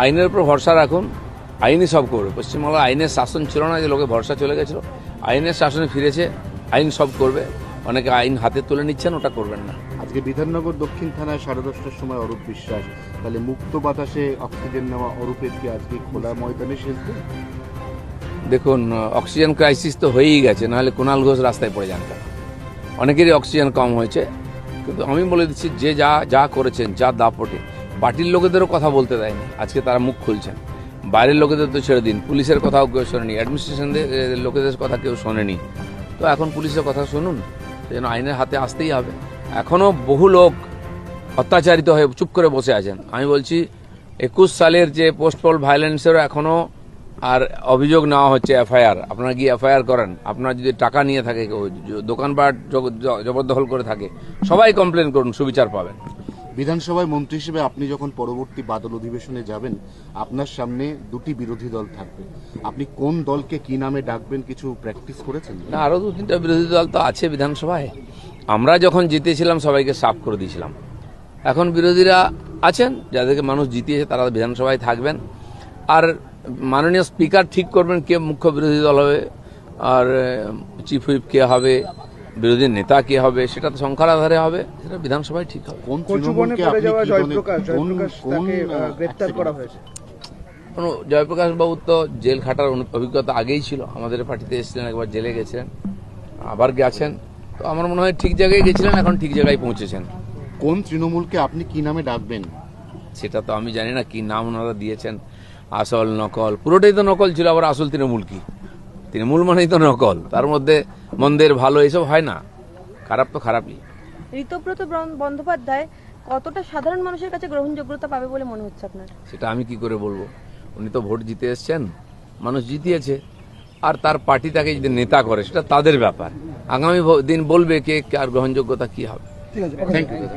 আইনের উপর ভরসা রাখুন, আইনই সব করবে। পশ্চিমবাংলার আইনের শাসন ছিল না, যে লোকে ভরসা চলে গেছিল, আইনের শাসনে ফিরেছে, আইন সব করবে। অনেকে আইন হাতে তুলে নিচ্ছেন, ওটা করবেন না। আজকে বিধাননগর দক্ষিণ থানায় 10:30টার সময় অরূপ বিশ্বাস, তাহলে মুক্ত বাতাসে অক্সিজেন নেওয়া অরূপের কি আজকে খোলা ময়দানে শেষ দিন? দেখুন, অক্সিজেন ক্রাইসিস তো হয়েই গেছে, নাহলে কুণাল ঘোষ রাস্তায় পড়ে যান কেন? অনেকেরই অক্সিজেন কম হয়েছে, কিন্তু আমি বলে দিচ্ছি, যে যা করেছেন, যা দাপটে, পার্টির লোকেদেরও কথা বলতে দেয়নি। আজকে তারা মুখ খুলছেন। বাইরের লোকেদের তো ছেড়ে দিন, পুলিশের কথাও কেউ শোনেনি, অ্যাডমিনিস্ট্রেশনের লোকেদের কথা কেউ শোনেনি। তো এখন পুলিশের কথা শুনুন, যেন আইনের হাতে আসতেই হবে। এখনও বহু লোক অত্যাচারিত হয়ে চুপ করে বসে আছেন। আমি বলছি, 21 সালের যে পোস্টপল ভায়োলেন্সেরও এখনও আর অভিযোগ নেওয়া হচ্ছে, এফআইআর। আপনারা গিয়ে এফআইআর করেন। আপনার যদি টাকা নিয়ে থাকে, দোকানপাট জবরদখল করে থাকে, সবাই কমপ্লেন করুন, সুবিচার পাবেন। বিধানসভায় মন্ত্রী হিসেবে আপনি যখন পরবর্তী বাদল অধিবেশনে যাবেন, আপনার সামনে দুটি বিরোধী দল থাকবে, আপনি কোন দলকে কি নামে ডাকবেন কিছু প্র্যাকটিস করেছেন? না, আরও 2-3টা বিরোধী দল তো আছে বিধানসভায়। আমরা যখন জিতেছিলাম সবাইকে সাফ করে দিয়েছিলাম। এখন বিরোধীরা আছেন, যাদেরকে মানুষ জিতিয়েছে, তারা বিধানসভায় থাকবেন। আর মাননীয় স্পিকার ঠিক করবেন কে মুখ্য বিরোধী দল হবে, আর চিফ হুইপ কে হবে, বিরোধী নেতা কে হবে, সেটা তো সংখ্যার আধারে হবে, সেটা বিধানসভায় ঠিক হবে। কোন তৃণমূলকে আপনি কি গ্রেফতার করা হয়েছে? জয়প্রকাশ বাবু তো জেল খাটার অভিজ্ঞতা আগেই ছিল, আমাদের পার্টিতে এসেছিলেন, একবার জেলে গেছিলেন, আবার গেছেন। তো আমার মনে হয় ঠিক জায়গায় গেছিলেন, এখন ঠিক জায়গায় পৌঁছেছেন। কোন তৃণমূলকে আপনি কি নামে ডাকবেন? সেটা তো আমি জানি না কি নাম ওনারা দিয়েছেন, আসল নকল, পুরোটাই তো নকল ছিল। আবার আসল তৃণমূল কি? তৃণমূল মানেই তো নকল, তার মধ্যে মন্দের ভালো এসব হয় না, খারাপ তো খারাপই। ঋতব্রত বন্দ্যোপাধ্যায় কতটা সাধারণ মানুষের কাছে গ্রহণযোগ্যতা পাবে বলে মনে হচ্ছে আপনার? সেটা আমি কি করে বলবো? উনি তো ভোট জিতে এসছেন, মানুষ জিতিয়েছে, আর তার পার্টি তাকে যদি নেতা করে, সেটা তাদের ব্যাপার। আগামী দিন বলবে কে আর গ্রহণযোগ্যতা কি হবে। Thank you.